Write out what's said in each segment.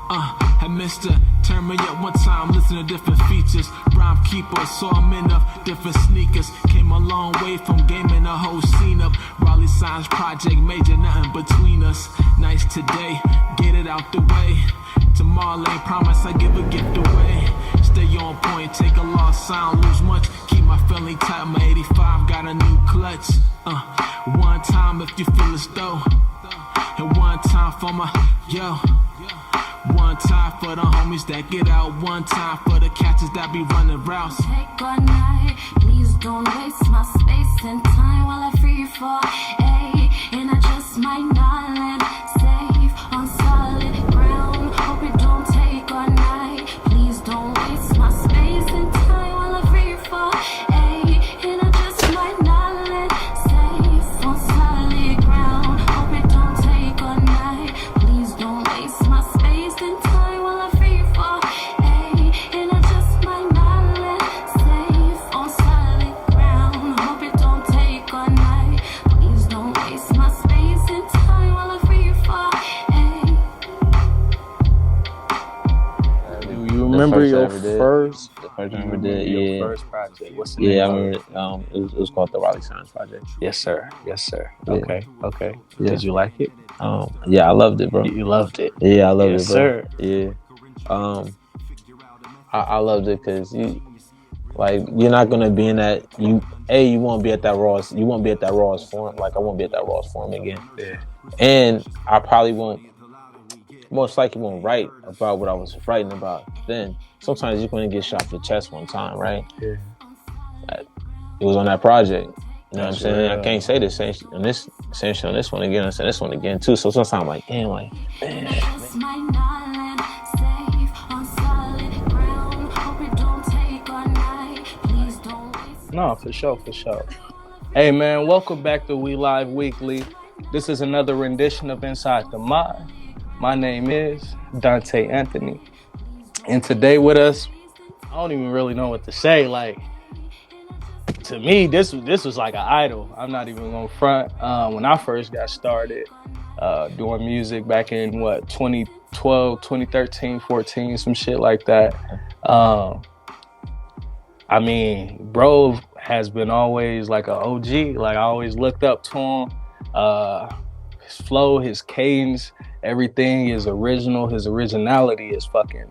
Had Mr. Turn me up one time, listen to different features. Rhyme keeper, saw him in different sneakers. Came a long way from gaming the whole scene up. Raleigh Signs Project Major, nothing between us. Nice today, get it out the way. Tomorrow ain't promise I give a gift away. Stay on point, take a loss, I don't lose much. Keep my feeling tight, my 85 got a new clutch. One time if you feel as though. And one time for my, yo. One time for the homies that get out. One time for the catchers that be running routes. Take all night, please don't waste my space and time while I free fall. Ay, and I just might not land safe on solid ground. Hope it don't take all night. Please don't waste my space and time while I free fall. Ay, and I just might not land safe on solid ground. Hope it don't take all night. Please don't waste my space and time while I free fall. Ay, and I just might not land safe on solid ground. Hope it don't take all night. Please don't waste my space and time while I free fall. Ay. You remember your first? The first I ever did, yeah. Your first project. What's the name? I remember. It was called the Raleigh Signs Project. Yes, sir. Yes, sir. Yeah. Okay. Yeah. Did you like it? Yeah, I loved it, bro. You loved it. Yeah, I loved Yes, it, bro. sir. Yeah. I loved it because you're not gonna be in that. You won't be at that Ross. You won't be at that Ross Forum. Like I won't be at that Ross Forum again. Yeah. And I probably won't. Most likely won't write about what I was writing about then. Sometimes you're gonna get shot for the chest one time, right? Yeah. It was on that project. You know what I'm saying? Real. I can't say the same shit on this one again. I said this one again too. So sometimes I'm like, damn, like, man. Just might not land safe on solid ground. Hope it don't take all night. Please don't waste. No, for sure. Hey, man, welcome back to We Live Weekly. This is another rendition of Inside the Mind. My name is Dante Anthony. And today with us, I don't even really know what to say. Like, to me, this was like an idol. I'm not even gonna front. When I first got started doing music back in 2012, 2013, 14, some shit like that. I mean, bro has been always like an OG. Like I always looked up to him. His flow, his cadence, everything is original. His originality is fucking.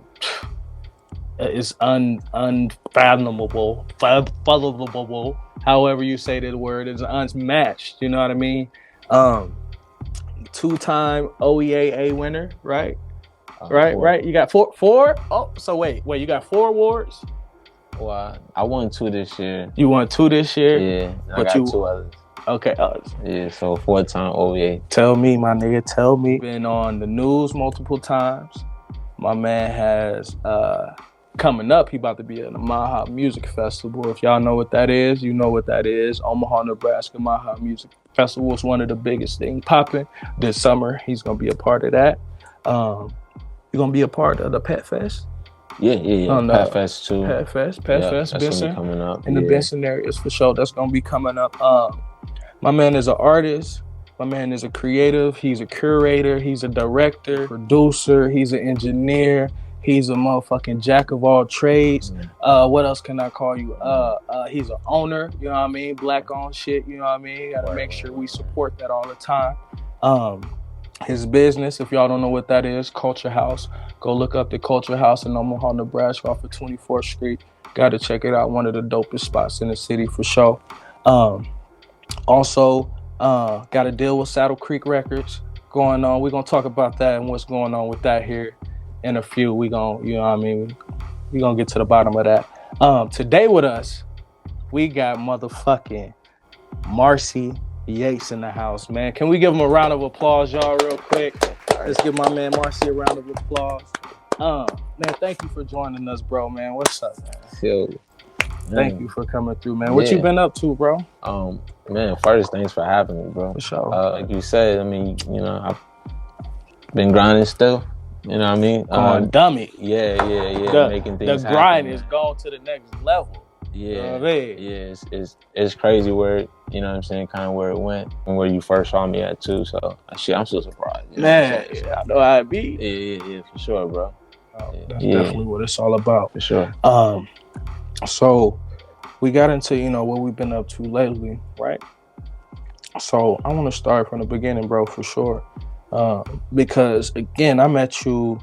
It's unfathomable, however you say that word. It's unmatched, you know what I mean? 2-time OEAA winner, right? Right? You got four? Oh, so wait, you got 4 awards? Well, I won 2 this year. You won 2 this year? Yeah, but I got 2 others. Okay. Yeah, so 4-time OEA. Tell me, my nigga, tell me. Been on the news multiple times. My man has, coming up, he about to be at the Maha Music Festival. If y'all know what that is, you know what that is. Omaha, Nebraska Maha Music Festival is one of the biggest things popping this summer. He's going to be a part of that. You're going to be a part of the Pet Fest? Yeah. Pet Fest too. Pet Fest, that's Benson. coming up. In the Benson areas for sure. That's going to be coming up. My man is an artist. My man is a creative. He's a curator. He's a director, producer. He's an engineer. He's a motherfucking jack of all trades. What else can I call you? He's an owner, you know what I mean? Black owned shit, you know what I mean? Gotta make sure we support that all the time. His business, if y'all don't know what that is, Culxr House. Go look up the Culxr House in Omaha, Nebraska off of 24th Street. Gotta check it out. One of the dopest spots in the city for sure. Also, got a deal with Saddle Creek Records going on. We're gonna talk about that and what's going on with that here in a few. We gonna, you know what I mean? We gonna get to the bottom of that. Today with us, we got motherfucking Marcey Yates in the house, man. Can we give him a round of applause, y'all, real quick? Let's give my man Marcey a round of applause. Man, thank you for joining us, bro, man. What's up, man? Yo, Thank you for coming through, man. What you been up to, bro? Man, first, thanks for having me, bro. For sure. Like you said, I mean, you know, I've been grinding still. You know what I mean? Dummy. Yeah. Making things The grind happen. is going to the next level. Yeah, you know what I mean? yeah. It's crazy where You know what I'm saying? Kind of where it went and where you first saw me at too. So shit, I'm still surprised. You know Man, I know how it be. Yeah, for sure, bro. That's definitely what it's all about. For sure. So we got into, what we've been up to lately, right? So I want to start from the beginning, bro, for sure. Because again, I met you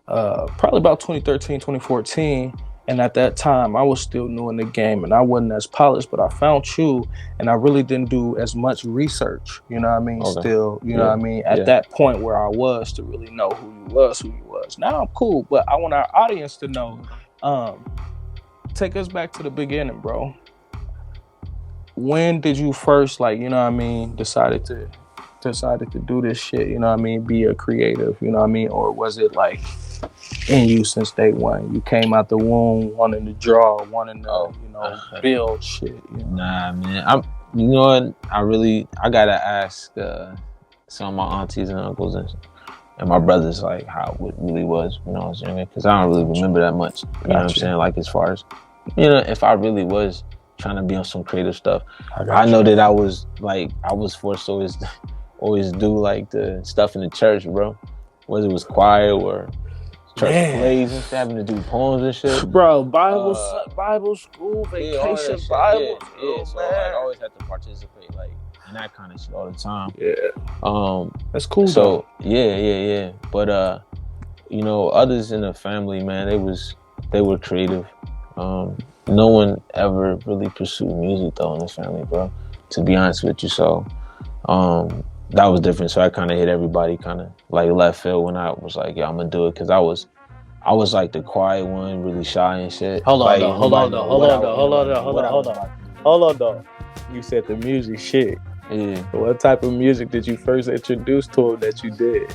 probably about 2013, 2014. And at that time, I was still new in the game and I wasn't as polished, but I found you and I really didn't do as much research, you know what I mean? Okay. Still, you know what I mean? At that point where I was to really know who you was. Now I'm cool, but I want our audience to know. Take us back to the beginning, bro. When did you first, decided to do this shit, you know what I mean? Be a creative, you know what I mean? Or was it like in you since day one? You came out the womb wanting to draw, wanting to, build shit. You know? Nah, man. I gotta ask some of my aunties and uncles and my brothers like how it really was when I was younger, because I don't really remember that much. You know what I'm saying? Like as far as, if I really was trying to be on some creative stuff, I know that I was forced to always do like the stuff in the church, bro. Whether it was choir or church plays and having to do poems and shit. Bro, Bible school, vacation Bible. So I always had to participate like in that kind of shit all the time. Yeah. That's cool. So yeah. But others in the family, man, they were creative. No one ever really pursued music though in the family, bro. To be honest with you, so that was different. So I kind of hit everybody kind of like left field when I was like, yeah, I'm gonna do it, because I was like the quiet one, really shy and shit. Hold on though. You said the music shit. Yeah. What type of music did you first introduce to him that you did?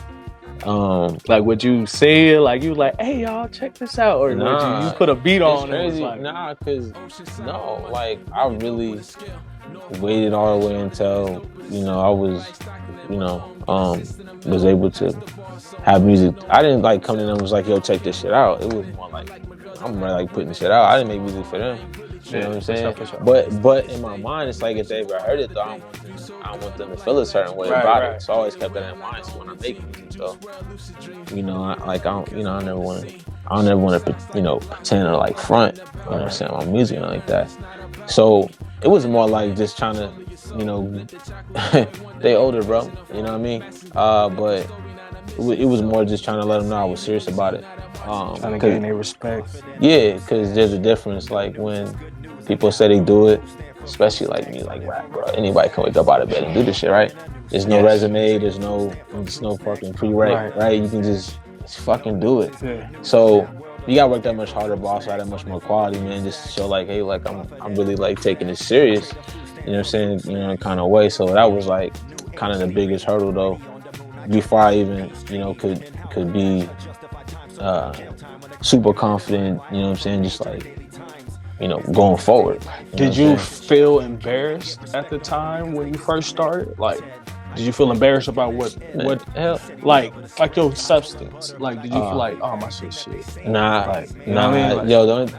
Like would you say like you like, hey y'all, check this out, or would you put a beat on it? Crazy. Like, like I really waited all the way until I was was able to have music. I didn't like come in and was like, yo, check this shit out. It was more like I'm really like putting shit out. I didn't make music for them. You know what I'm saying? For sure. But in my mind, it's like if they ever heard it, though, I want them to feel a certain way about it. So I always kept that in mind. So when I make music, so I never want to, pretend or like front. You know what I'm saying? My music and like that. So it was more like just trying to, they older, bro. You know what I mean? But it was more just trying to let them know I was serious about it. Trying to gain their respect. Yeah, because there's a difference. Like when people say they do it, especially like me, like rap, bro. Anybody can wake up out of bed and do this shit, right? There's no resume. There's no fucking pre-write, right? You can just fucking do it. Yeah. So you gotta work that much harder, but also have that much more quality, man. Just to show like, hey, like I'm really like taking this serious. You know what I'm saying? In a kind of way. So that was like kind of the biggest hurdle though. Before I even, could be super confident, you know what I'm saying? Just like, going forward. Did you feel embarrassed at the time when you first started? Like, did you feel embarrassed about what like your substance? Like, did you feel like, oh, my shit? Nah, like, nah. I mean? Like, yo, don't.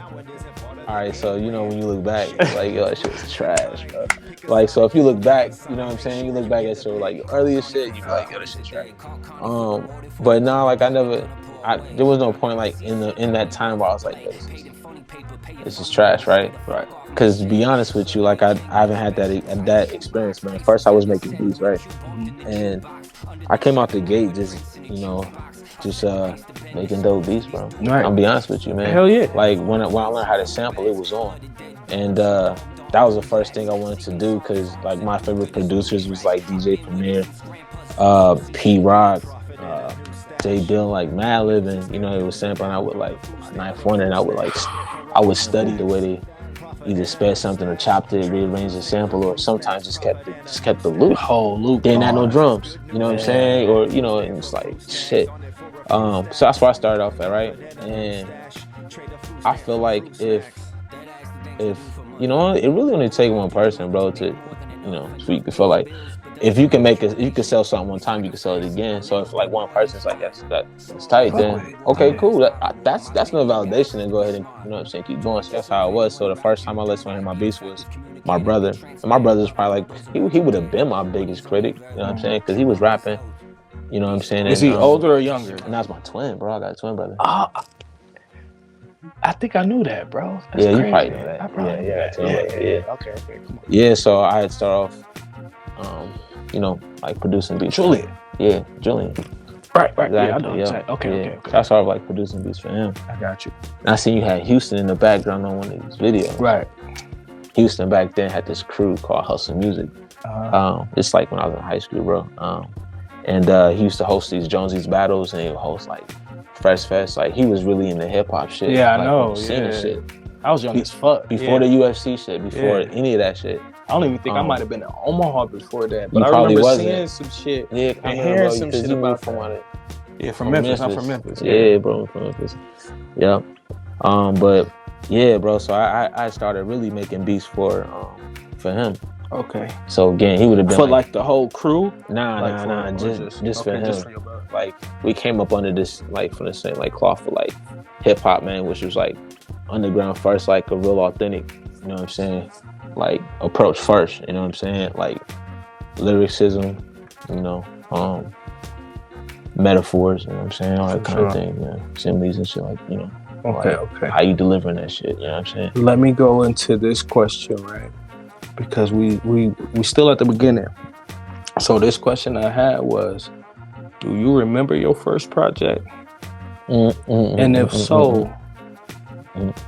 All right, so when you look back, it's like, yo, that shit was trash, bro. Like, so if you look back, you know what I'm saying? You look back at your like earliest shit, you're like, yo, that shit's trash. But nah, like there was no point like in that time where I was like, yo, this is trash, right? Right. Because to be honest with you, like I haven't had that experience, man. First I was making beats, right? Mm-hmm. And I came out the gate just making dope beats, bro. Right. I'll be honest with you, man. Hell yeah. Like when I learned how to sample, it was on. And that was the first thing I wanted to do, because like my favorite producers was like DJ Premier, P Rock, J Bill, like Madlib, and it was sampling. I would like Knife One, and I would study the way they either sped something or chopped it, rearranged the sample, or sometimes just kept the loop. Whole loop. They didn't have no drums. You know what I'm saying? Or and it's like shit. So that's where I started off at, right? And I feel like if it really only take one person, bro, to for you to feel like if you can make it, you can sell something one time, you can sell it again. So if like one person's like that's tight, then okay, cool. That's no validation to go ahead and, you know what I'm saying, keep going. So that's how it was. So the first time I listened to him, my beats was my brother. And my brother's probably like he would have been my biggest critic. You know what I'm saying? Because he was rapping. You know what I'm saying? Is he older or younger? And that's my twin, bro. I got a twin brother. I think I knew that, bro. That's yeah, crazy. You probably know that. I probably knew that. Yeah. Okay, come on. Yeah, so I had start off, you know, like producing beats. Julian. Yeah, Julian. Right. Exactly, Yeah, I know. yeah. Okay. So I started like producing beats for him. I got you. And I seen you had Houston in the background on one of these videos. Right. Houston back then had this crew called Hustle Music. It's like when I was in high school, bro. And he used to host these Jonesy's battles, and he would host like Fresh Fest. Like he was really into hip hop shit. Yeah, like, I know. Scene shit. I was young as fuck. Before the UFC shit, before any of that shit. I don't even think I might have been in Omaha before that, but you I probably remember wasn't. seeing some shit and hearing some shit about from that. Yeah, from Memphis. I'm from Memphis. Yeah, bro, from Memphis. Yeah. But yeah, bro. So I started really making beats for him. Okay. So again, he would have been for like the whole crew. Nah, just for him. Just for your brother. Like we came up under this like from the same like cloth for like hip hop, man, which was like underground first, like a real authentic. You know what I'm saying? Like approach first. You know what I'm saying? Like lyricism. You know, metaphors. You know what I'm saying? All that kind of thing. Yeah, similes and shit. Like you know. Okay. How you delivering that shit? You know what I'm saying? Let me go into this question, right? Because we still at the beginning. So this question I had was, do you remember your first project? And if so,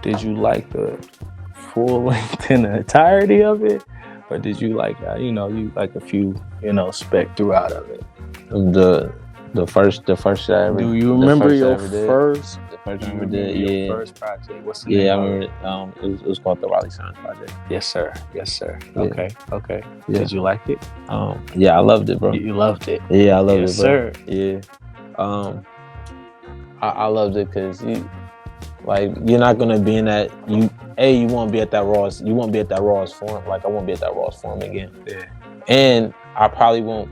did you like the full length and the entirety of it, or did you like you like a few spec throughout of it? The first that I ever. Do you remember your first? First I ever did, yeah. Your first project. What's the name? Yeah, I remember. It was called the Raleigh Science Project. Yes, sir. Yeah. Okay. Yeah. Did you like it? Yeah, I loved it, bro. You loved it. Yeah, I loved yes, it, bro. Sir. Yeah. I loved it because you're not gonna be in that. You won't be at that rawest. You won't be at that rawest form. Like I won't be at that rawest form again. Yeah. And I probably won't.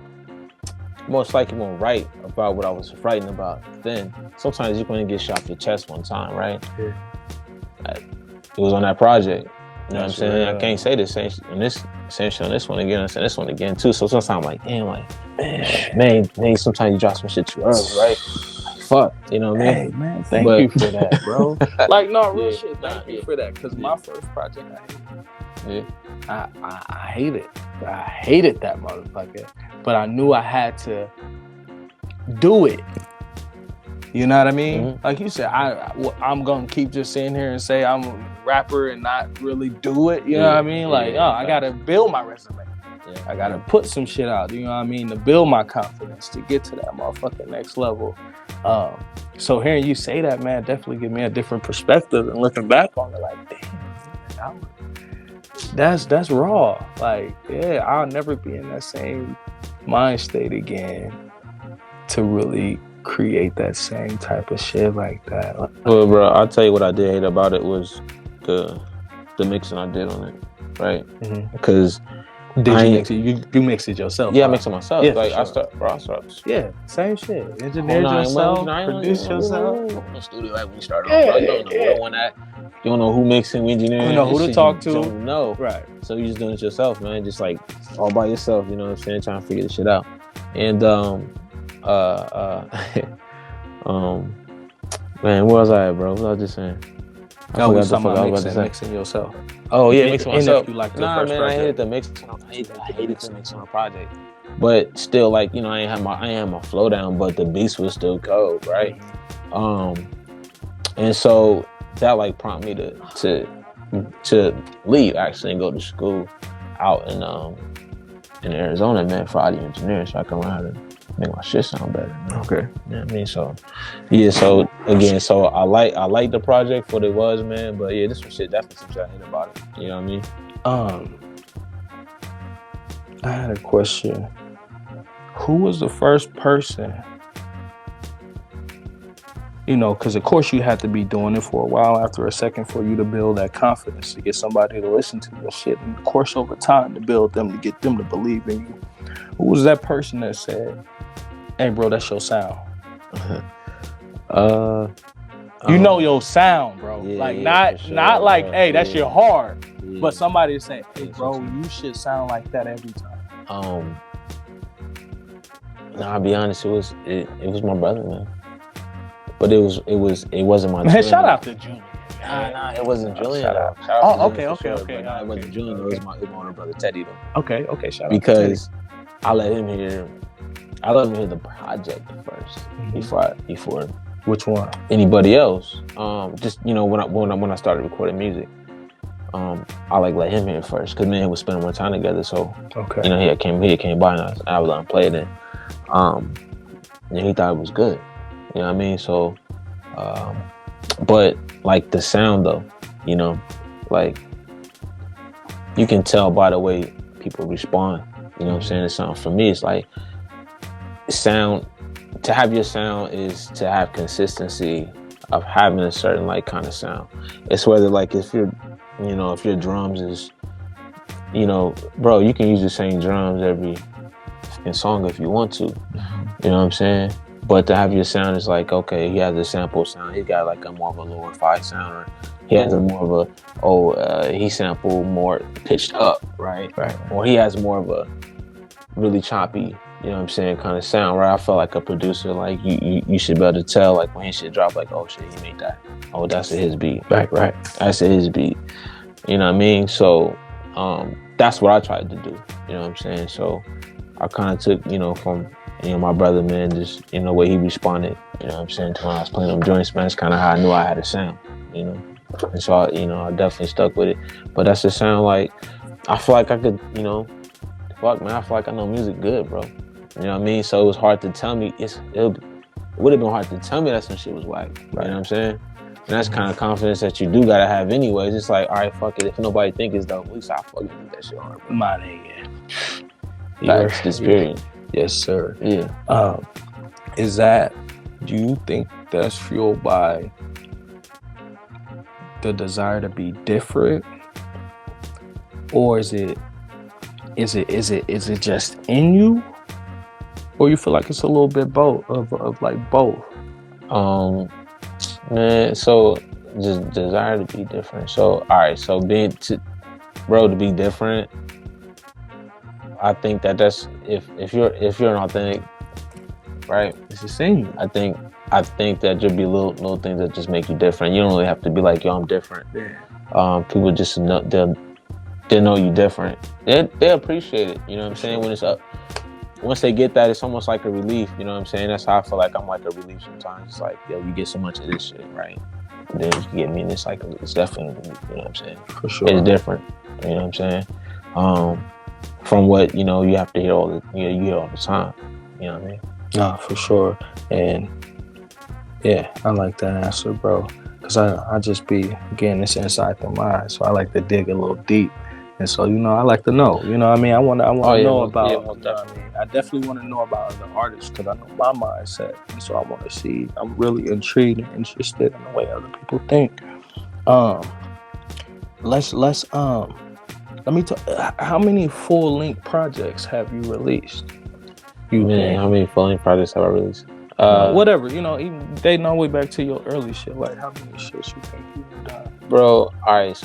Most likely won't write about what I was writing about then. Sometimes you're going to get shot in your chest one time, right? Yeah. It was on that project. You know what I'm saying? Real. I can't say the same shit on this one again. I'm saying this one again too. So sometimes I'm like, damn, man, sometimes you drop some shit too early, right? Like, fuck, you know what I mean? Hey, man, thank you for that, bro. Like, no, real shit. Thank you for that. Because my first project, I hated it. Yeah. I hate it. I hated that motherfucker. But I knew I had to do it. You know what I mean? Mm-hmm. Like you said, I'm going to keep just sitting here and say I'm a rapper and not really do it. You know what I mean? Like, I got to build my resume. Yeah. I got to put some shit out, you know what I mean? To build my confidence, to get to that motherfucking next level. So hearing you say that, man, definitely give me a different perspective. And looking back on it, like, damn, that's raw. Like, yeah, I'll never be in that same mind state again to really create that same type of shit like that. Well, bro, I'll tell you what I did hate about it was the mixing I did on it, right? Because did you mix it? You mix it yourself? Yeah, I mix it myself. Yeah, like sure. I start. Yeah, same shit. Engineer yourself, produce yourself. The studio like when you started off, bro, you don't know what one at. You don't know who mixing, engineering. You don't know who to talk to. You don't know. Right. So you're just doing it yourself, man. Just like all by yourself, you know what I'm saying? Trying to figure this shit out. And man, where was I at, bro? What was I just saying? No, we was talking about mixing yourself. Oh yeah, mixing myself. If you like nah, man, I hated the mix. I hated the mix on a project. But still, like, you know, I ain't have my flow down, but the beats was still cold, right? And so that like prompted me to leave actually and go to school out in Arizona, man, for audio engineering, so I can learn how to make my shit sound better, man. Okay. You know what I mean? So yeah, so again, so I like the project for what it was, man, but yeah, this was definitely some shit I hate about it. You know what I mean? I had a question. Who was the first person you know, because of course you have to be doing it for a while after a second for you to build that confidence to get somebody to listen to your shit, and of course over time to build them to get them to believe in you. Who was that person that said, "Hey, bro, that's your sound"? You know your sound, bro. Yeah, like sure, not like, hey, that's yeah. your hard. Yeah. But somebody say, hey, Yeah, bro, you should sound like that every time. I'll be honest, it was my brother, man. But it wasn't my Man, twin. shout out to Julian. Nah, it wasn't Julian. Shout out. Shout out to Julian for Okay. sure, but it wasn't Julian. It was my older brother Teddy though. Okay, shout out because I let him hear the project first before which one? Anybody else. Just when I started recording music, I let him hear it first because me and him was spending more time together. So he had came by and I would let him play it in. And he thought it was good. You know what I mean? So, but like the sound though, you know, like you can tell by the way people respond. You know what I'm saying? The sound for me, it's like sound. To have your sound is to have consistency of having a certain like kind of sound. It's whether like if your drums is, you know, bro, you can use the same drums every fucking song if you want to. You know what I'm saying? But to have your sound is like, okay, he has a sample sound. He got like a more of a lower 5 sound, or he has a more of he sampled more pitched up, right? Or he has more of a really choppy, you know what I'm saying, kind of sound, right? I feel like a producer, like you should be able to tell, like when his shit drop, like, oh shit, he made that. Oh, that's his beat. Right. That's his beat. You know what I mean? So that's what I tried to do. You know what I'm saying? So I kind of took, you know, from my brother, man, just, you know, the way he responded, you know what I'm saying, to when I was playing them joints, man, it's kind of how I knew I had a sound, you know? And so, I definitely stuck with it. But that's a sound like, I feel like I could, you know, I feel like I know music good, bro. You know what I mean? So it was hard to tell me, it would have been hard to tell me that some shit was whack, right. You know what I'm saying? And that's kind of confidence that you do gotta have anyways. It's like, all right, fuck it, if nobody think it's dope, at least I fucking do that shit hard, bro. My nigga. That's this period. Yes, sir. Yeah. Do you think that's fueled by the desire to be different? Or is it just in you? Or you feel like it's a little bit both of like both? Man, so just desire to be different. So all right, so to be different, I think that's if you're an authentic, right? It's the same. I think that there'll be little things that just make you different. You don't really have to be like, yo, I'm different. Yeah. People just know they know you different. They appreciate it. You know what I'm saying? When it's up, once they get that, it's almost like a relief. You know what I'm saying? That's how I feel like I'm like a relief sometimes. It's like, yo, you get so much of this shit, right? And then you get me, and it's like it's definitely, you know what I'm saying? For sure. It's different. You know what I'm saying? From what you have to hear you hear all the time. You know what I mean? Nah, for sure. And yeah, I like that answer, bro. Cause I just be, again, it's inside the mind, so I like to dig a little deep. And so, I like to know. You know what I mean? I want to know about. Yeah, most definitely. I definitely want to know about other artists because I know my mindset, and so I want to see. I'm really intrigued and interested in the way other people think. Let me talk. How many full-length projects have you released? How many full-length projects have I released? Whatever, even dating all the way back to your early shit. Like, how many shits you think you've done? Bro, all right.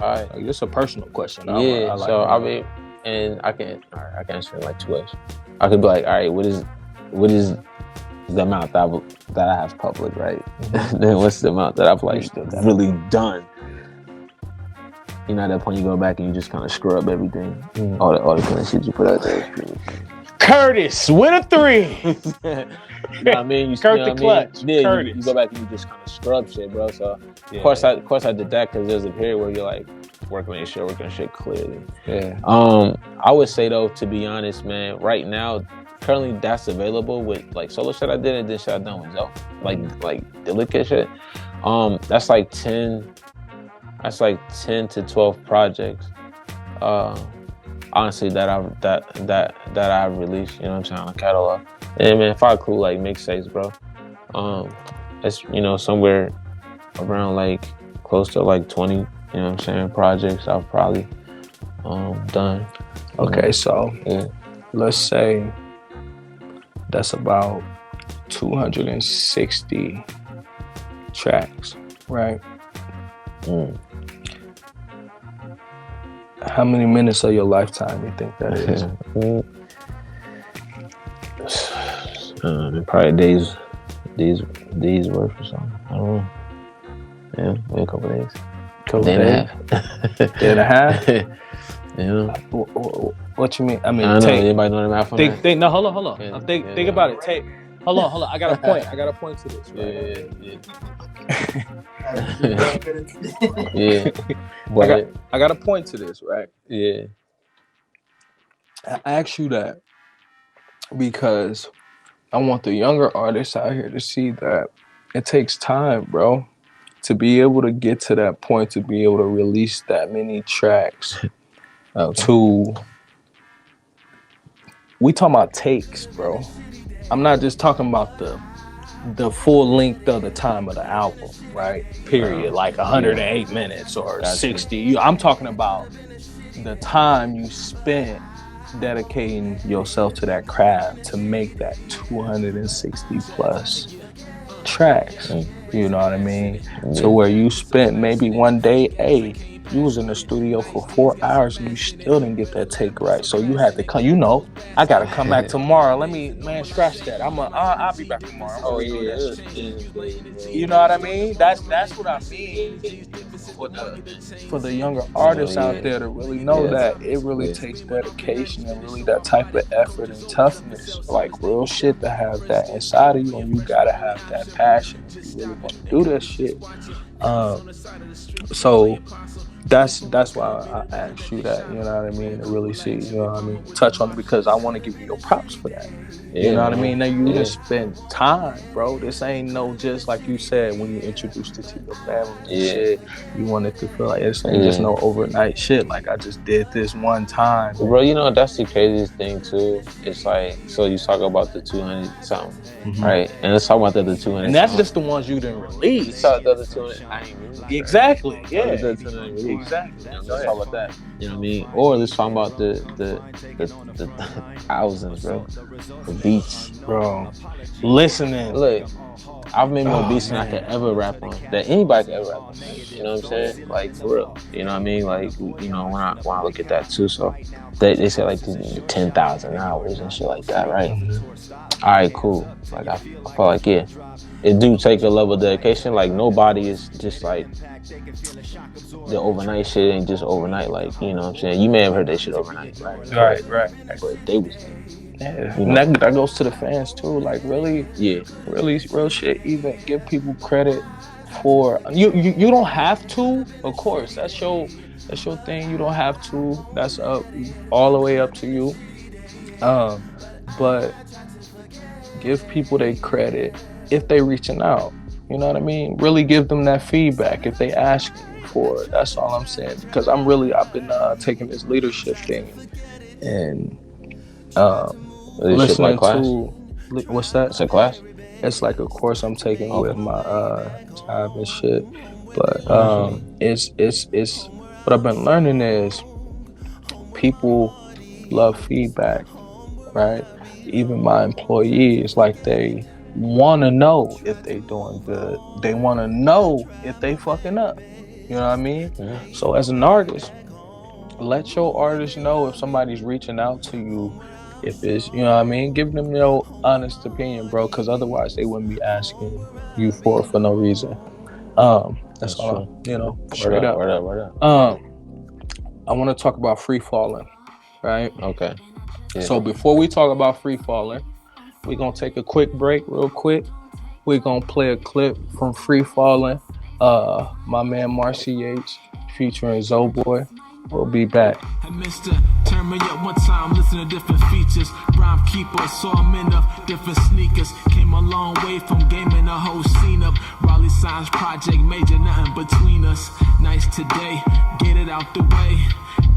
Like, this is a personal question. Yeah, I mean, and I can answer it like 2 ways. I could be like, all right, what is the amount that I have public, right? Then what's the amount that I've like really done? At that point you go back and you just kind of screw up everything. All the kind of shit you put out there. Curtis with a 3. You know what I mean? Kurt the clutch. Yeah, Curtis. you go back and you just kind of scrub shit, bro. So of course I did that because there's a period where you're like working on shit clearly. Yeah. I would say though, to be honest, man, right now, currently that's available with like solo shit I did and then shit I done with Zoe. Like the liquor shit. That's like 10 to 12 projects. Honestly, that I've released, you know what I'm saying, on a catalog. And man, if I include like mixtapes, bro, That's, you know, somewhere around like close to like 20, you know what I'm saying, projects I've probably done. Okay, so Yeah. let's say that's about 260 tracks, right? How many minutes of your lifetime you think that is? Probably days worth or something. I don't know. Yeah, maybe a couple days. Day and a half. Day and a half? Yeah. What you mean? I mean, I don't know. take. Anybody know the math on that? No, hold on. Yeah, Think about it. Take. Hold on. I got a point. I got a point to this. Right? Yeah. But I got a point to this, right? yeah. I asked you that because I want the younger artists out here to see that it takes time, bro, to be able to get to that point, to be able to release that many tracks. We talking about takes, bro. I'm not just talking about the full length of the time of the album, right? Period. Like 108 minutes or 60. I'm talking about the time you spent dedicating yourself to that craft to make that 260 plus tracks. You know what I mean? To where you spent maybe one day, you was in the studio for 4 hours and you still didn't get that take right. So you had to come, I gotta come back tomorrow. Scratch that. I'll be back tomorrow. You know what I mean? That's what I mean for the younger artists out there to really know that it really takes dedication and really that type of effort and toughness, like real shit, to have that inside of you, and you gotta have that passion if you really want to do that shit. So that's why I asked you that, you know what I mean, to really see, you know what I mean, touch on it, because I want to give you your props for that. You know what I mean? Now you just spend time, bro. This ain't no, just like you said when you introduced it to your family and shit, you wanted to feel like this ain't just no overnight shit, like I just did this one time. Bro, you know, that's the craziest thing too. It's like, so you talk about the 200 something, right? And let's talk about the other 200. And that's just the ones you didn't release. So the other 200, I ain't really. Exactly, yeah. The 200 released. Exactly. Let's talk about that. You know what I mean? Or let's talk about the thousands, bro. The beats, bro. Listening. Look, I've made more beats than I could ever rap on. That anybody could ever rap on. You know what I'm saying? Like, for real. You know what I mean? Like, you know, when I look at that too, so they say like 10,000 hours and shit like that, right? All right, cool. Like, I feel like, yeah, it do take a level of dedication. Like, nobody is just like, the overnight shit ain't just overnight. Like, you know what I'm saying? You may have heard that shit overnight, right? Right. But they was, yeah, you know? that goes to the fans too. Like, really, really real shit. Even give people credit for you don't have to. Of course, that's your thing. You don't have to. That's up all the way up to you. But give people their credit if they reaching out. You know what I mean? Really give them that feedback if they ask you for it. That's all I'm saying. Because I've been taking this leadership thing and listening to what's that? It's a class? It's like a course I'm taking with my job and shit. But it's what I've been learning is people love feedback, right? Even my employees, like, they want to know if they doing good. They want to know if they fucking up. You know what I mean? So as an artist, let your artist know if somebody's reaching out to you, if it's, you know what I mean? Give them your honest opinion, bro, because otherwise they wouldn't be asking you for no reason. That's all, you know, straight up. Word up. I want to talk about Free Fallin', right? Okay. Yeah. So before we talk about Free Fallin', we're going to take a quick break real quick. We're going to play a clip from Free Fallin', my man Marcey Yates featuring Zoboy. We'll be back. Hey, Mr. Turn me up one time, listen to different features. Rhyme keeper, saw him in different sneakers. Came a long way from gaming the whole scene up. Raleigh Science Project Major, nothing between us. Nice today, get it out the way.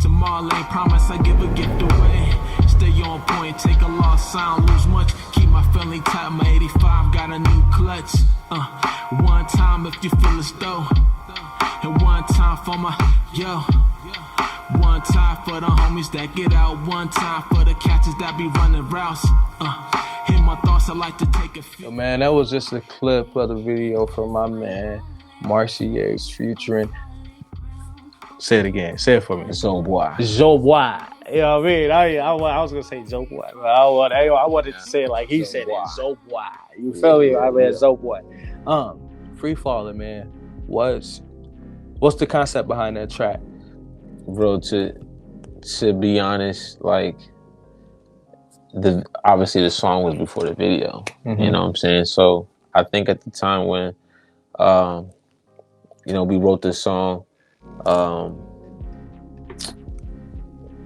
Tomorrow ain't promise I give a gift away. Stay on point, take a loss, sound, lose much. Keep my feeling tight, my 85 got a new clutch. One time if you feel as though. And one time for my, yo. One time for the homies that get out. One time for the catches that be running routes. Hear my thoughts, I like to take a few. Man, that was just a clip of the video from my man, Marcey Yates, featuring. Say it again. Say it for me. Zoboy. Zoboy. You know what I mean? I was gonna say Zoboy, but I wanted to say it like he said it. Zoboy. You feel me? I mean, Zoboy. Free Falling, man. What's the concept behind that track? Bro, to be honest, like obviously the song was before the video. Mm-hmm. You know what I'm saying? So I think at the time when we wrote this song,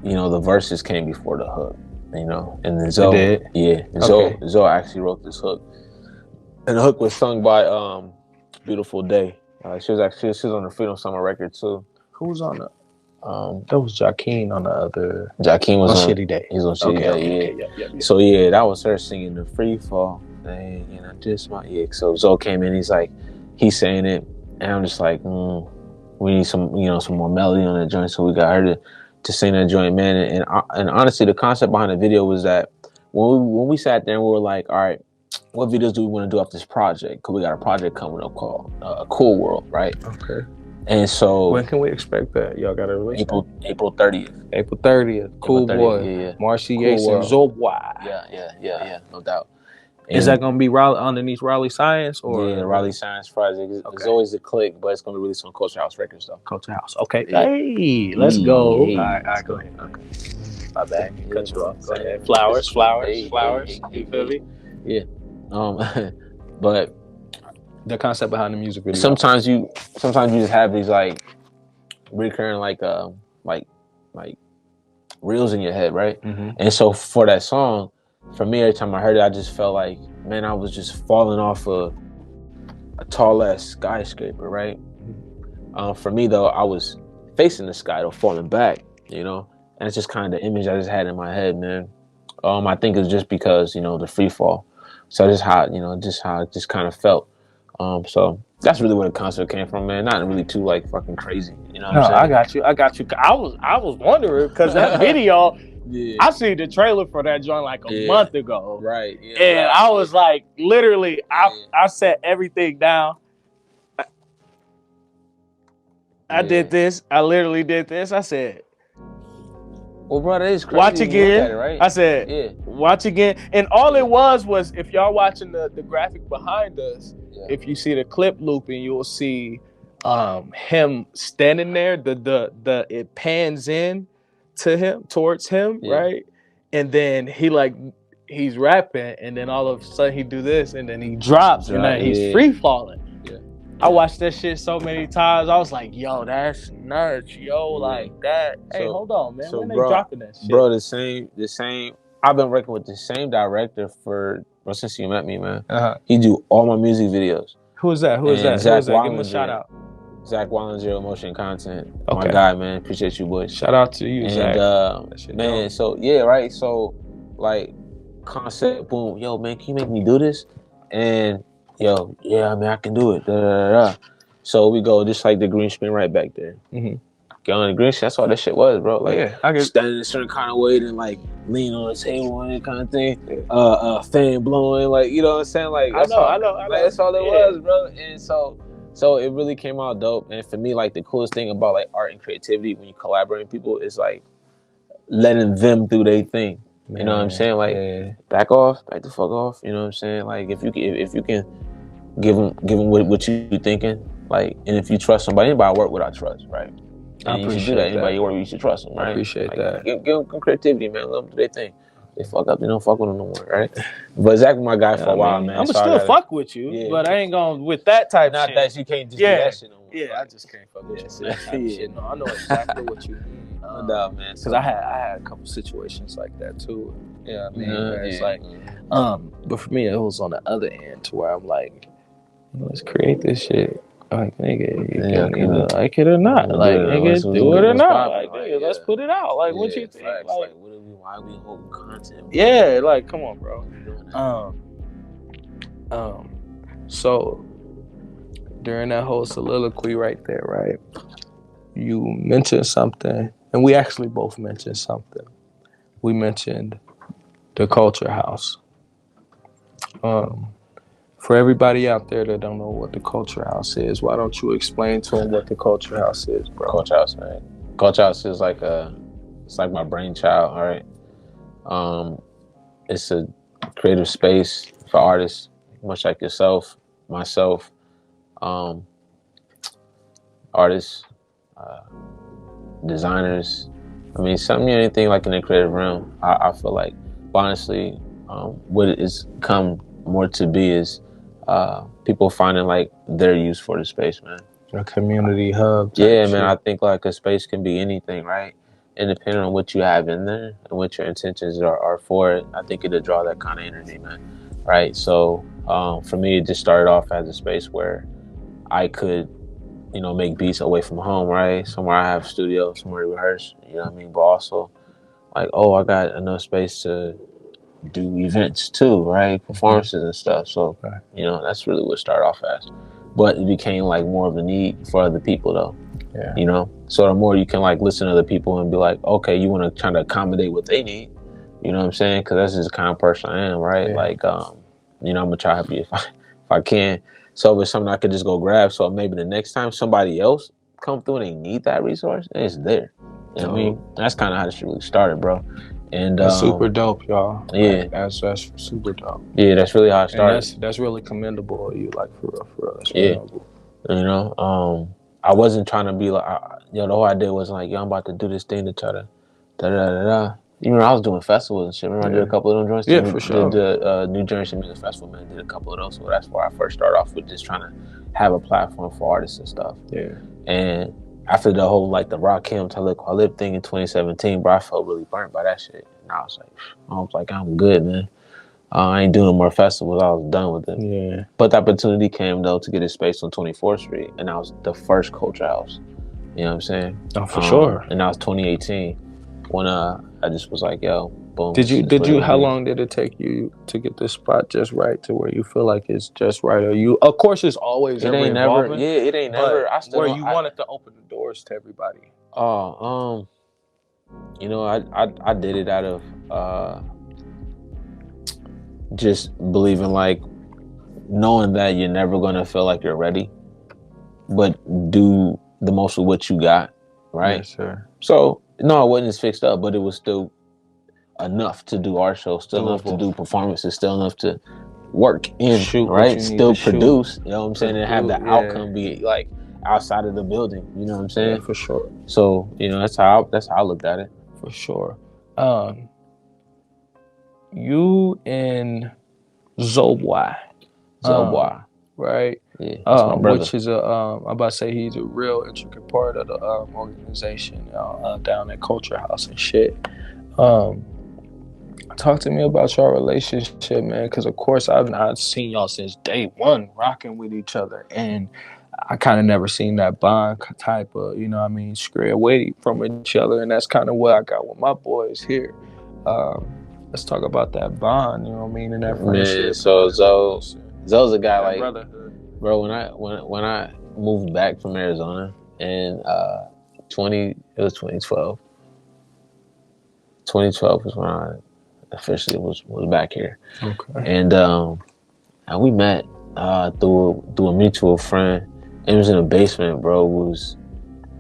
the verses came before the hook, and then Zoe, Zoe actually wrote this hook, and the hook was sung by Beautiful Day. She was on the Freedom Summer record too. Who's on the? That was Jakeem on the other. Jakeem was on Shitty Day. He's on Shitty Day. Yeah. So that was her singing the Free Fall thing, So Zoe came in. He's saying it, and I'm just like, we need some more melody on that joint. So we got her to sing that joint, man. And honestly, the concept behind the video was that when we sat there and we were like, all right, what videos do we want to do off this project? Because we got a project coming up called Cool World, right? Okay. And so when can we expect that? Y'all got to release April 30th. April 30th. Cool Boy. Yeah. Marcey Yates and Zoboy. Yeah, no doubt. Is that going to be underneath Raleigh Science? Or? Yeah, the Raleigh Science Project. It's always a click, but it's going to be released on Culxr House Records, though. Culxr House. Okay. Yeah. Hey, let's go. Hey. All right, go ahead. Okay. My bad. Cut you off. Go ahead. Flowers. You feel me? Yeah. But the concept behind the music video. Sometimes you just have these recurring reels in your head, right? Mm-hmm. And so for that song, for me, every time I heard it, I just felt like, man, I was just falling off a tall ass skyscraper, right? Mm-hmm. For me though, I was facing the sky, though, falling back, and it's just kind of the image I just had in my head, man. I think it's just because the free fall. So just how it just kind of felt. So that's really where the concept came from, man. Not really too fucking crazy, you know what I'm saying? I got you. I was wondering because that video, I seen the trailer for that joint a month ago, right? Yeah, and right. I was like, literally, I set everything down. I did this. I literally did this. I said, well, bro, that is crazy. Watch again. It, right? I said, watch again. And all it was if y'all watching the graphic behind us, if you see the clip looping, you will see him standing there. It pans in to him, towards him, right? And then he's rapping, and then all of a sudden he do this, and then he drops, and then he's free falling. I watched that shit so many times. I was like, yo, that's nuts, yo, like that. Hey, hold on, man. When they dropping that shit? Bro, the same. I've been working with the same director since you met me, man. He do all my music videos. Who is that? Zach Give him a shout out. Zach Wallinger, Motion Content. My guy, man. Appreciate you, boy. Shout out to you, Zach. Man, so right. So concept, boom, yo, man, can you make me do this? And yo, yeah, man, I can do it. So we go just the green screen right back there. Mm-hmm. Get on the green screen. That's all that shit was, bro. I can stand in a certain kind of way, then lean on the table and that kind of thing. Fan blowing, you know what I'm saying? I know. That's all it was, bro. And so it really came out dope. And for me, the coolest thing about art and creativity when you collaborate with people is letting them do their thing. You know what I'm saying? Back the fuck off. You know what I'm saying? If you can give them what you thinking, and if you trust somebody, anybody work without trust, right? And I appreciate you should do that. Anybody you work with, you should trust them, right? I appreciate that. Give them some creativity, man. Let them do their thing. They fuck up, they don't fuck with them no more, right? But Zach was my guy for a while, man. I'm still fuck with you, but I ain't going with that type of shit. Not that you can't just do that shit no more. Yeah, I just can't fuck with that shit. No, I know exactly what you mean. No doubt, man. Because I had a couple situations like that too. Yeah, I mean, it's but for me, it was on the other end to where I'm like, let's create this shit. Like, nigga, you Yeah, can either like it or not. Like, nigga, do it or not. Like, nigga, let's put it out. Like, what you think? Facts. Like, why are we holding content? Yeah, like, come on, bro. So during that whole soliloquy right there, right? You mentioned something, and we actually both mentioned something. We mentioned the Culxr House. For everybody out there that don't know what the Culxr House is, why don't you explain to them what the Culxr House is, bro? Culxr House, man. Culxr House is like it's like my brainchild, all right? It's a creative space for artists, much like yourself, myself, artists, designers. I mean, anything like in the creative realm. I feel like, honestly, what it's come more to be is people finding like their use for the space, man. A community hub. Yeah, man. I think like a space can be anything, right? And depending on what you have in there and what your intentions are for it, I think it'll draw that kind of energy, man. Right? So for me, it just started off as a space where I could, make beats away from home, right? Somewhere I have a studio, somewhere to rehearse, you know what I mean? But also, like, I got enough space to do events too, right? Performances and stuff. So, that's really what it started off as. But it became like more of a need for other people though. Yeah. So the more you can like listen to other people and be like, okay, you want to try to accommodate what they need, you know what I'm saying? Because that's just the kind of person I am, right? Yeah. Like, I'm gonna try to be if I can. So if it's something I could just go grab, so maybe the next time somebody else come through and they need that resource, it's there. You know what I mean? That's kind of how this really started, bro. And that's super dope, y'all. Yeah, like, that's super dope. Yeah, that's really how it started. And that's really commendable of you, like for real. That's commendable. I wasn't trying to be like, the whole idea was like, I'm about to do this thing to try to da. You remember I was doing festivals and shit. Remember I did a couple of them joints? Yeah, for sure. Did the New Generation Music Festival, man. Did a couple of those. So that's where I first started off with just trying to have a platform for artists and stuff. Yeah. And after the whole like the Rakim Talib Kweli thing in 2017, bro, I felt really burnt by that shit. And I was like, I'm good, man. I ain't doing no more festivals. I was done with it. Yeah. But the opportunity came though to get a space on 24th Street, and that was the first Culxr House. You know what I'm saying? Oh, for sure. And that was 2018 when I just was like, yo, boom. Did you? How long did it take you to get this spot just right to where you feel like it's just right? Or you? Of course, it's always it ain't never. Yeah, it ain't never. Where you wanted to open the doors to everybody. I did it out of just believing, like, knowing that you're never gonna feel like you're ready, but do the most of what you got, right? Yes, sir. So no, it wasn't as fixed up, but it was still enough to do our show, still enough to do performances, still enough to work in, shoot, right? Still produce, you know what I'm saying, and have the outcome be like outside of the building, you know what I'm saying? Yeah, for sure. So, that's how I looked at it. For sure. You and Zobwa, right? Yeah, that's my brother. Which is I'm about to say he's a real intricate part of the organization down at Culxr House and shit. Talk to me about your relationship, man, because of course I've seen y'all since day one rocking with each other, and I kind of never seen that bond type of, scare away from each other, and that's kind of what I got with my boys here. Let's talk about that bond, you know what I mean, and that friendship. Man, so Zoe's a guy like brotherhood. Bro, when I moved back from Arizona in 2012. 2012 was when I officially was back here. Okay. And we met through a mutual friend. It was in a basement, bro. It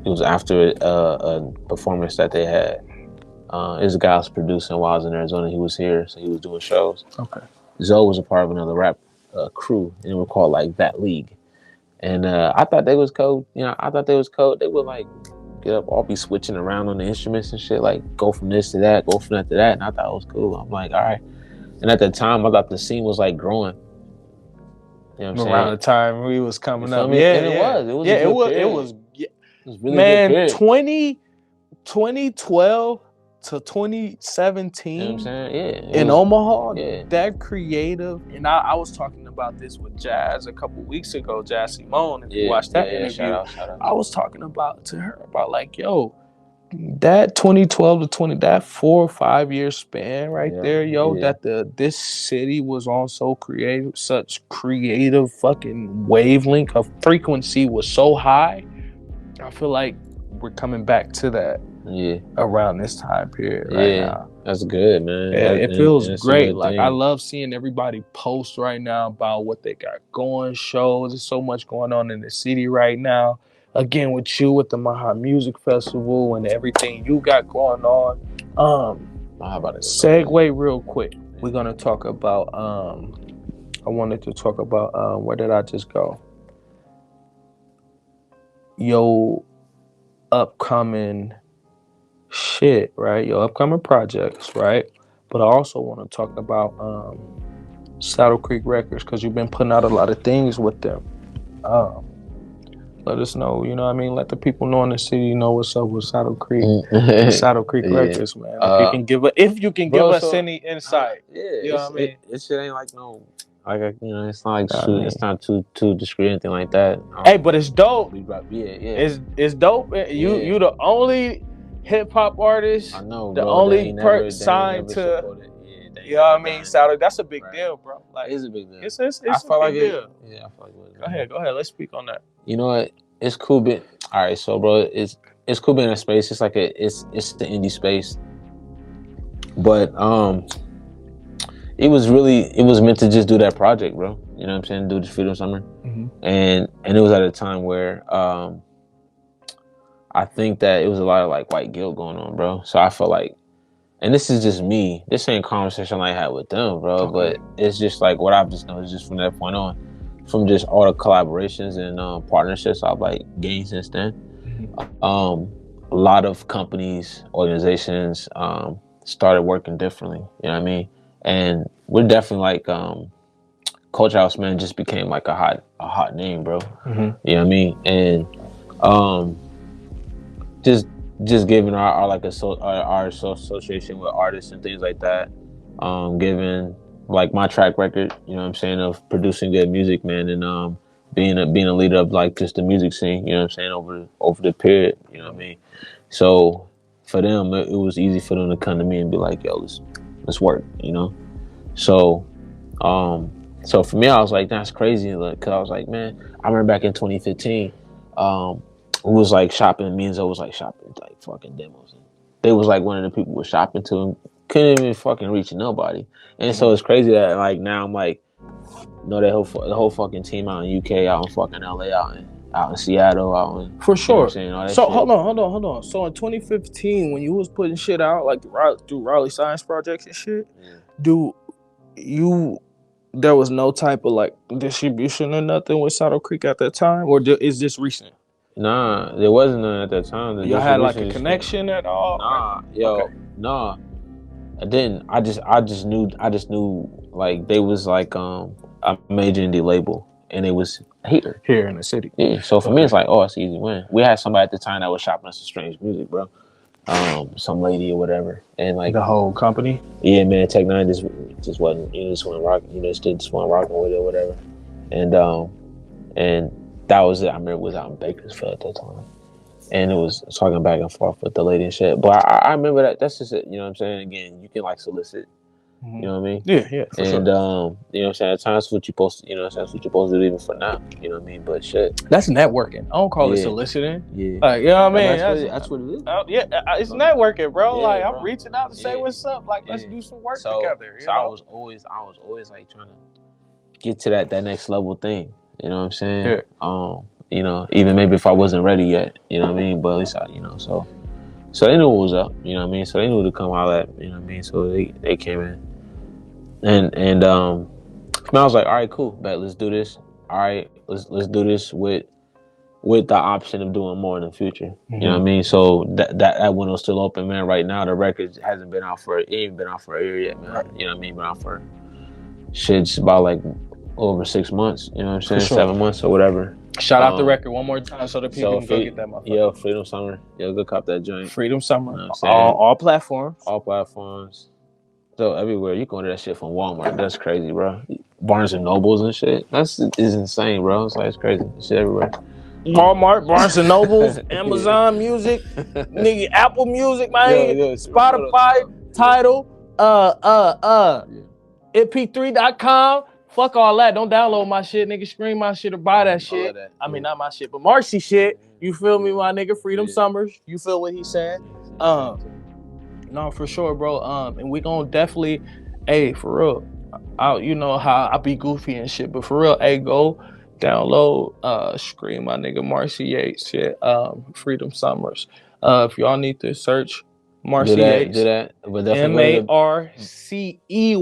was after a performance that they had. It was a guy I was producing while I was in Arizona. He was here, so he was doing shows. Okay. Zoe was a part of another rap crew, and they were called like That League. And I thought they was cool. They would like get up, all be switching around on the instruments and shit, like go from this to that, go from that to that. And I thought it was cool. I'm like, all right. And at the time, I thought the scene was like growing. You know what I'm saying? Around the time we was coming up. Yeah, and it was. It was really man, 2012 to 2017 You know what I'm saying? Yeah. in Omaha, yeah. that creative, and I was talking about this with Jazz a couple weeks ago, Jazz Simone, if you watched that interview. Shout out. I was talking to her about like, yo, that 2012 to 20, that 4 or 5 year span right there, yo, that this city was on so creative, such creative fucking wavelength of frequency was so high. I feel like we're coming back to that around this time period right now. That's good, man. Yeah, it feels great. Like I love seeing everybody post right now about what they got going, shows. There's so much going on in the city right now. Again, with you with the Maha Music Festival and everything you got going on. Segue real quick. We're gonna talk about I wanted to talk about where did I just go? Yo upcoming shit, right? Your upcoming projects, right? But I also want to talk about Saddle Creek Records because you've been putting out a lot of things with them. Let us know, you know what I mean? Let the people know in the city know what's up with Saddle Creek. Saddle Creek Records, man. If you can give us any insight. You know what I mean? It shit ain't like no, like, you know, it's not like it's not too discreet, anything like that. Hey, but it's dope. It's dope. You the only hip hop artist. I know, the bro. only signed to. You know what I mean? Saddle. That's a big deal, bro. Like, it's a big deal. It's a big deal. Yeah, I feel like it. Go ahead. Let's speak on that. You know what? It's cool being. All right, so bro, it's cool being in a space. It's like it's the indie space, but it was meant to just do that project, bro. You know what I'm saying? Do the Freedom Summer, and it was at a time where I think that it was a lot of like white guilt going on, bro. So I felt like, and this is just me. This ain't a conversation I had with them, bro. But it's just like what I've just noticed just from that point on, from just all the collaborations and partnerships I've like gained since then. A lot of companies, organizations started working differently. You know what I mean? And we're definitely like Culxr House, man, just became like a hot name, bro. You know what I mean? And just giving our association with artists and things like that, giving like my track record, you know what I'm saying, of producing good music, man, and being a leader of like just the music scene, you know what I'm saying, over the period, you know what I mean. So for them, it was easy for them to come to me and be like, yo, let's work, you know. So for me, I was like, that's crazy, because I was like, man, I remember back in 2015, it was like shopping. Me and Zoe was like shopping like fucking demos. And they was like one of the people we're shopping to and couldn't even fucking reach nobody. And so it's crazy that like now I'm like, you know, the whole fucking team out in UK, out in fucking LA, out in Seattle, out in for sure. You know so hold on. So in 2015, when you was putting shit out like through Raleigh Science Projects and shit, there was no type of like distribution or nothing with Saddle Creek at that time, or is this recent? Nah, there wasn't none at that time. Y'all had like a connection at all? Nah. I didn't. I just knew like they was like a major indie label, and it was here in the city. Yeah. So for me, it's like, oh, it's an easy win. We had somebody at the time that was shopping us some strange music, bro. Some lady or whatever, and like the whole company. Yeah, man. Tech Nine just wasn't. Just wasn't rocking. Just wasn't rocking with it or whatever, and that was it. I remember it was out in Bakersfield at that time. And it was talking back and forth with the lady and shit. But I remember that. That's just it. You know what I'm saying? Again, you can like solicit. You know what I mean? Yeah, for sure. You know what I'm saying? At times, that's what you're supposed to, that's what you're supposed to do even for now. You know what I mean? But shit. That's networking. I don't call it soliciting. Yeah. Like, you know what I mean? That's what it is. It's networking, bro. Yeah, like, bro. I'm reaching out to say what's up. Like, let's do some work together. So I was always like trying to get to that next level thing. You know what I'm saying? Yeah. Even maybe if I wasn't ready yet, you know what I mean? But at least so they knew what was up, you know what I mean? So they knew to come out at, you know what I mean? So they came in. And I was like, all right, cool, bet, let's do this. All right, let's do this with the option of doing more in the future. You know what I mean? So that window's still open, man. Right now the record hasn't been out for a year yet, man. Right. You know what I mean? Been out for shit's about like over 6 months, you know what I'm saying? Sure. 7 months or whatever. Shout out the record one more time so the people can go get that motherfucker. Yo, Freedom Summer. Yo, go cop that joint. Freedom Summer. You know what I'm saying? All platforms. All platforms. So everywhere. You can order that shit from Walmart. That's crazy, bro. Barnes and Nobles and shit. Is insane, bro. It's like, it's crazy. Shit everywhere. Walmart, Barnes and Nobles, Amazon Music, nigga, Apple Music, man, Spotify, Tidal, mp3.com. Fuck all that. Don't download my shit, nigga. Stream my shit or buy that shit. I mean, not my shit, but Marcey shit. You feel me, my nigga? Freedom Summers. You feel what he said? No, for sure, bro. And we gonna definitely, hey, for real. You know how I be goofy and shit, but for real, hey, go download, stream my nigga Marcey Yates shit. Freedom Summers. If y'all need to search Marcey Yates, do that. But Marcey. Go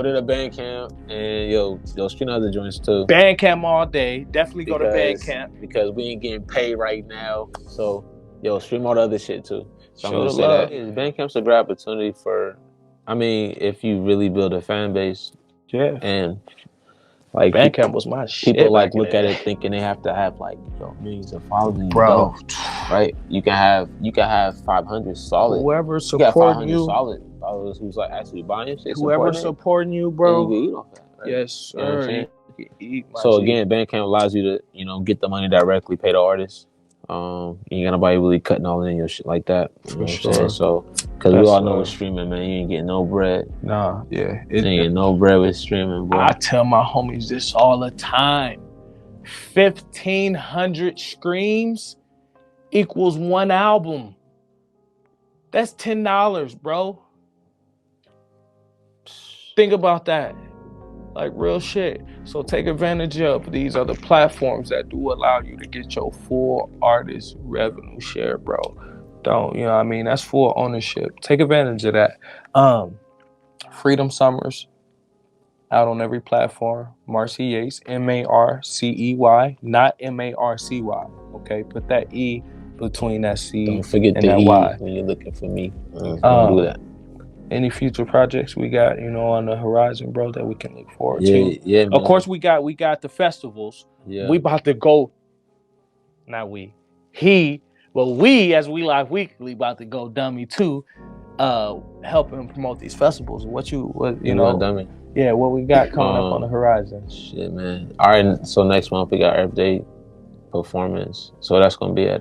to the Bandcamp and yo stream other joints too. Bandcamp all day. Definitely go to Bandcamp because we ain't getting paid right now. So yo, stream all the other shit too. So I'm gonna say that Bandcamp's a great opportunity for. I mean, if you really build a fan base, and like Bandcamp was my shit. People like look at it thinking they have to have like millions of followers, bro. Right? You can have 500 solid. Whoever supporting you, solid followers who's like actually buying shit. Whoever supporting you, bro. And you can eat off that, right? Yes, sir. You can eat. So again, Bandcamp allows you to get the money directly, pay the artist. You ain't got nobody really cutting all in your shit like that. For sure. So, because we all know with streaming, man, you ain't getting no bread. Nah, yeah. You ain't getting no bread with streaming, bro. I tell my homies this all the time. 1,500 streams equals one album. That's $10, bro. Think about that. Like real shit. So take advantage of these other platforms that do allow you to get your full artist revenue share, bro. Don't, you know what I mean? That's full ownership. Take advantage of that. Freedom Summers out on every platform. Marcey Yates, Marcey, not Marcy. Okay, put that E between that C. Don't forget and the that E Y when you're looking for me. Don't do that. Any future projects we got, on the horizon, bro, that we can look forward to? Yeah, man. Of course, we got the festivals. Yeah. We about to go. Not we. We as We Live Weekly about to go dummy too, helping promote these festivals. What dummy? Yeah, what we got coming up on the horizon? Shit, man. All right, so next month we got Earth Day performance. So that's gonna be at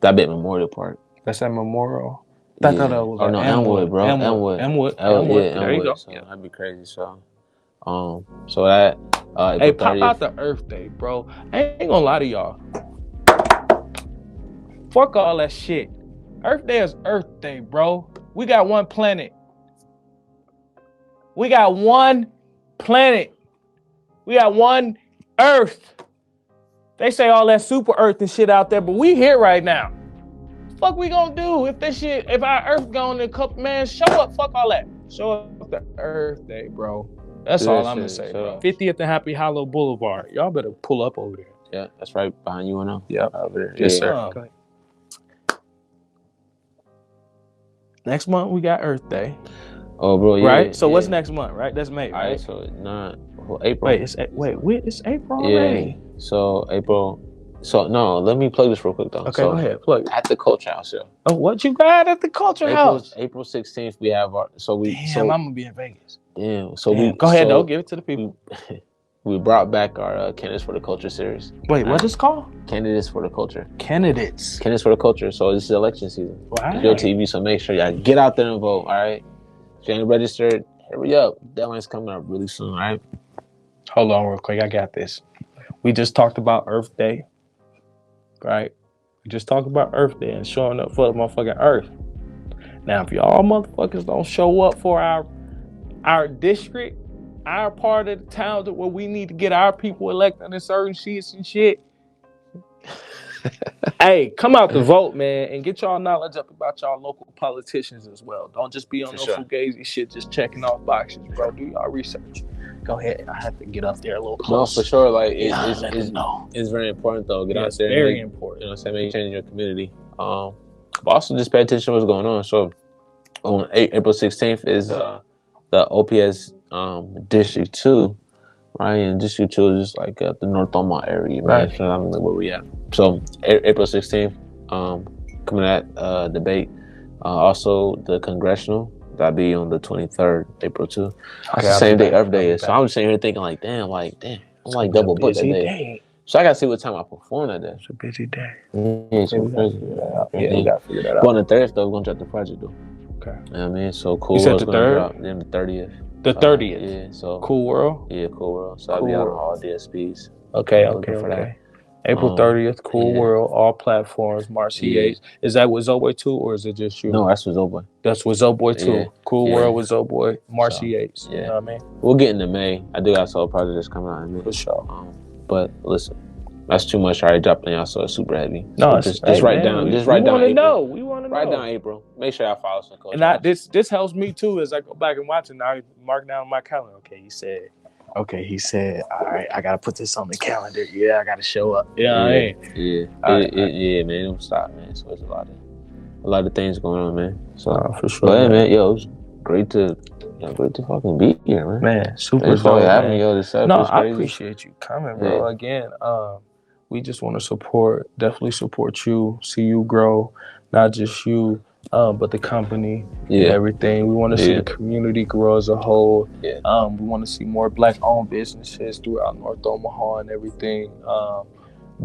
that bit Memorial Park. That's at Memorial. I thought that was Elmwood, bro. Elmwood. There you go. So that'd be crazy. So, so that. Hey, pop out the Earth Day, bro. I ain't gonna lie to y'all. Fuck all that shit. Earth Day is Earth Day, bro. We got one planet. We got one planet. We got one Earth. They say all that super Earth and shit out there, but we here right now. Fuck we gonna do if our Earth gone in a couple, man, show up, fuck all that. Show up the Earth Day, bro. That's all I'm gonna say, bro. 50th and Happy Hollow Boulevard. Y'all better pull up over there. Yeah, that's right behind you and I. Yeah, over there. Yes, sir. Next month we got Earth Day. Oh, bro, yeah. Right? So what's next month, right? That's May, right? All right, so April. Wait, it's April already? Yeah, so April. So, no, let me plug this real quick, though. Okay, go ahead, plug it. At the Culxr House, yo. Oh, what you got at the Culxr House? April 16th, we have our... I'm going to be in Vegas. Damn, Go ahead, though. Give it to the people. We brought back our Candidates for the Culture series. Wait, what is it called? Candidates for the Culture. Candidates for the Culture. So, this is election season. Wow. It's your TV, so make sure y'all get out there and vote, all right? If you ain't registered, hurry up. Deadline's coming up really soon, all right? Hold on real quick. I got this. We just talked about Earth Day. Right? We just talked about Earth Day and showing up for the motherfucking Earth. Now, if y'all motherfuckers don't show up for our district, our part of the town where we need to get our people elected in certain seats and shit, hey, come out to vote, man, and get y'all knowledge up about y'all local politicians as well. Don't just be on fugazi shit, just checking off boxes, bro. Do y'all research. Go ahead. I have to get up there a little close. No, for sure. Like it's very important though. Get out there. Very important. You know what I'm saying? Make change in your community. But also just pay attention to what's going on. So on April 16th is the OPS District 2 right? And just you chill, just like the North Omaha area, man. Right. So I'm like where we at. So April 16th, coming at debate. Also the congressional. That'll be on the 23rd, April 2. That's the same day Earth Day is. So I'm just sitting here thinking like, damn, I'm like double booked that day. So I gotta see what time I perform that day. It's a busy day. Yeah, so crazy. We gotta figure that out. But on the 30th though, we're gonna drop the project though. Okay. You know what I mean? So Cool You said World's the gonna 3rd? drop. Then the 30th. The 30th. Yeah. So Cool World. Yeah, Cool World. So I'll be out on all DSPs. Okay. For that. April 30th, Cool World, all platforms. Marcey Yates. Is that with Zoboy too, or is it just you? No, that's with Zoboy. That's with Zoboy too. Yeah. Cool World with Zoboy, Marcey Yates. Yeah. You know what I mean? We'll get into May. I do got a solo project that's coming out in May. For sure. But listen, that's too much already dropping y'all, so it's super heavy. No, so just write down. Just write down. We want to know. Write down April. Make sure I follow some culture. And this helps me too as I go back and watch it. Now I mark down my calendar. Okay, he said, all right, I gotta put this on the calendar. Yeah, I gotta show up. Yeah, man, don't stop, man. So there's a lot of things going on, man. So for sure. But man, it was great to fucking be here, man. Man, super Thanks for dope, having man. me, yo. This No, is I crazy. appreciate you coming, bro. Yeah. Again, we just want to definitely support you, see you grow, not just you, but the company and everything. We want to see the community grow as a whole. Yeah. We want to see more Black-owned businesses throughout North Omaha and everything,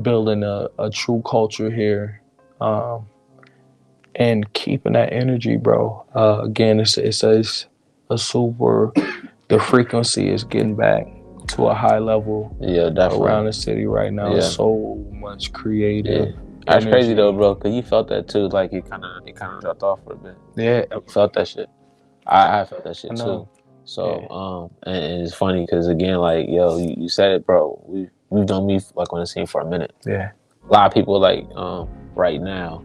building a true culture here, and keeping that energy, bro. Again, it's a super. The frequency is getting back to a high level. Yeah, definitely. Around the city right now. Yeah. So much creative. Yeah. That's crazy though, bro, because you felt that too. Like it kind of dropped off for a bit. Yeah, I felt that shit. I felt that shit too. So, and it's funny because again, like, yo, you said it, bro. We've done me like on the scene for a minute. Yeah, a lot of people like right now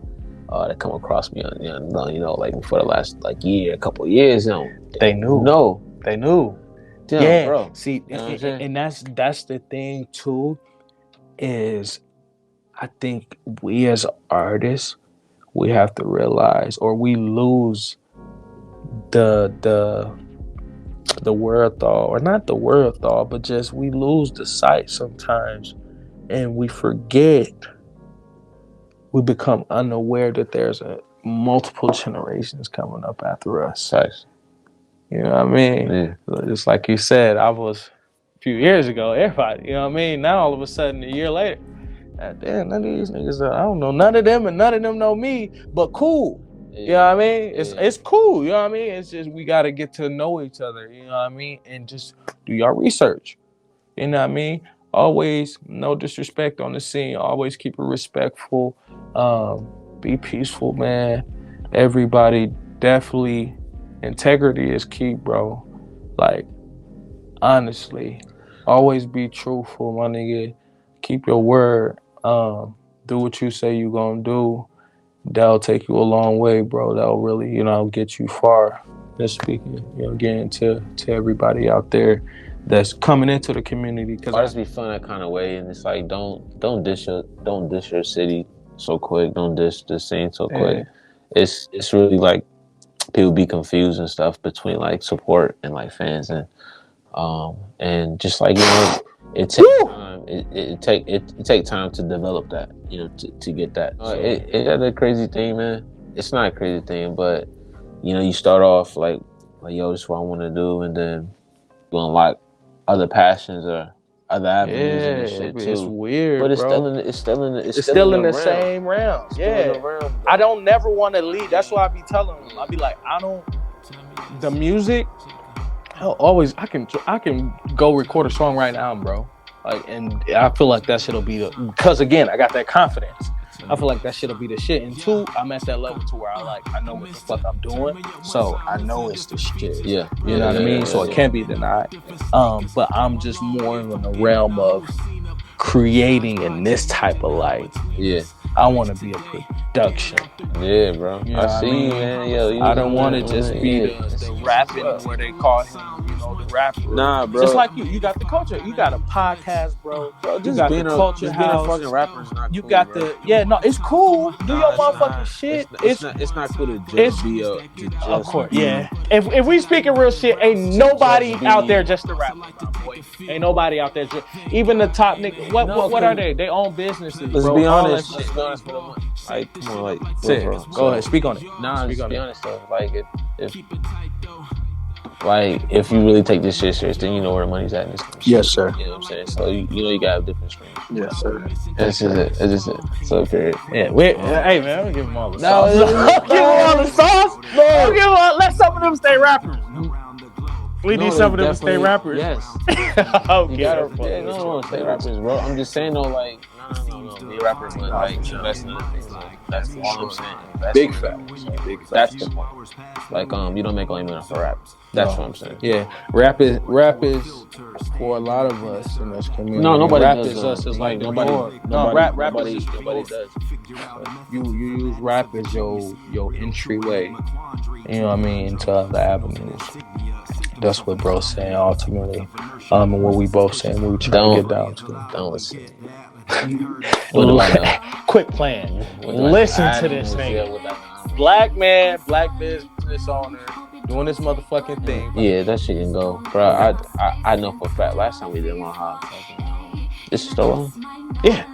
that come across me on you know like for the last like year, a couple of years, they knew. They knew. Damn, bro. See, you know and that's the thing too, is I think we as artists, we have to realize, or we lose the wherewithal, or not the wherewithal, but just we lose the sight sometimes, and we forget. We become unaware that there's multiple generations coming up after us. Nice. You know what I mean? Yeah. Just like you said, I was a few years ago, everybody, you know what I mean? Now all of a sudden, a year later, damn, none of these niggas, I don't know none of them, and none of them know me, but cool. Yeah. You know what I mean? It's cool, you know what I mean? It's just we gotta get to know each other, you know what I mean? And just do your research. You know what I mean? Always, no disrespect on the scene, always keep it respectful. Be peaceful, man. Everybody, definitely, integrity is key, bro. Like, honestly, always be truthful, my nigga. Keep your word. Do what you say you gonna do. That'll take you a long way, bro. That'll really, get you far. Just speaking, again, to everybody out there that's coming into the community. Cause artists be feeling that kind of way, and it's like don't dish your city so quick. Don't dish the scene so quick. It's really like people be confused and stuff between like support and like fans, and just like it takes time. It take time to develop that, to get that. It's a crazy thing, man. It's not a crazy thing, but you start off like yo, this is what I want to do, and then you unlock other passions or other avenues and shit too. It's weird, but it's bro. still in the same realm. Yeah, I don't never want to leave. That's why I be telling them. I be like, the music. I can go record a song right now, bro. Like, and I feel like that shit'll be because again, I got that confidence. I feel like that shit'll be the shit. And two, I'm at that level to where I know what the fuck I'm doing. So I know it's the shit. Yeah. You know what I mean? So it can't be denied. But I'm just more in the realm of creating in this type of life. Yeah. I want to be a production. Yeah, bro. I see you, man. Yo, I don't want to just be the rapping where they call him, the rapper. Nah, bro. Just like you got the culture. You got a podcast, bro. Bro, You got the Culxr House. Being a fucking rapper is not you cool, got bro. it's cool. Do your It's motherfucking not. shit. It's not cool to just be a. To just Of course, be, yeah. If we speaking real shit, ain't nobody out there just a rapper, my boy. Ain't nobody out there just. Even the top niggas. What are they? They own businesses. Let's bro. be honest. Let's be honest for the money. Like, come on, like, Go ahead, speak on it. Nah, just be honest though. Like, if you really take this shit serious, then you know where the money's at in this country. Yes, sir. You know what I'm saying? So you know you got a different stream. Yes, sir. That's just it. That's just it. So period. Yeah, hey man, I'm gonna give them all the No, sauce. Give them all the sauce. No, give them let some of them stay rappers. We need some of them to stay rappers. Yes. Okay. You gotta, no, stay rappers, bro. I'm just saying though, like, no, be rappers, but like, invest in other things. Like, that's all I'm saying. Big fact. That's the point. Like, you don't make only money off of rap. That's what I'm saying. Yeah, rap is for a lot of us in this community. No, nobody rap does. Is us. It's like nobody nobody does. You use rap as your entryway. You know what I mean, into other avenues. That's what bro's saying ultimately. And what we both saying, we trying to get down to. Don't listen. Quick plan. Listen to this thing. Black man, black business owner, doing this motherfucking thing. Yeah, that shit can go, bro. I know for a fact. Last time we did one hot. This is still on? Yeah.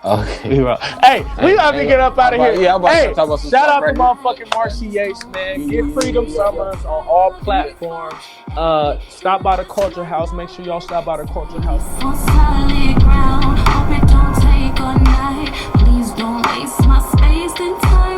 Okay. Hey, we got to get up out of here. Yeah, I'm about hey, to talk about some shout out stuff to motherfucking Marcey Yates, man. Get Freedom Summers on all platforms. Stop by the Culxr House. Make sure y'all stop by the Culxr House. On solid ground, hope it don't take all night. Please don't waste my space and time.